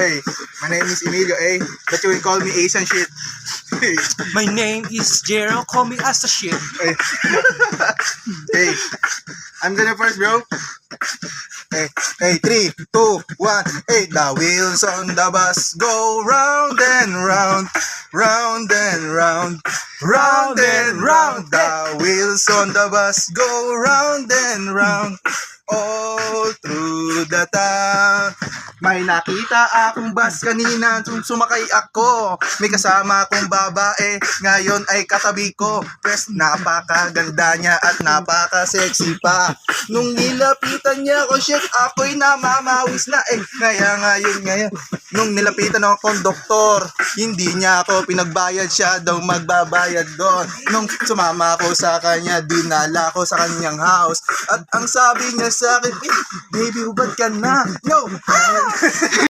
Hey, my name is Emilio, but you will call me Asian shit. My name is Gerald, call me as the shit. Hey. Hey, I'm gonna first, bro. Hey, 3, 2, 1, hey. The wheels on the bus go round and round, round and round, round and round. The wheels on the bus go round and round, all through the town. May nakita akong bus kanina, sumakay ako. May kasama akong babae, ngayon ay katabi ko. Pues napakaganda niya at napaka-sexy pa. Nung nilapitan niya ako, shit, ako'y namamawis na ngayon. Nung nilapitan ako konduktor, hindi niya ako pinagbayad, siya daw magbabayad doon. Nung sumama ako sa kanya, dinala ko sa kanyang house. At ang sabi niya sa akin, baby, hubad ka na. No!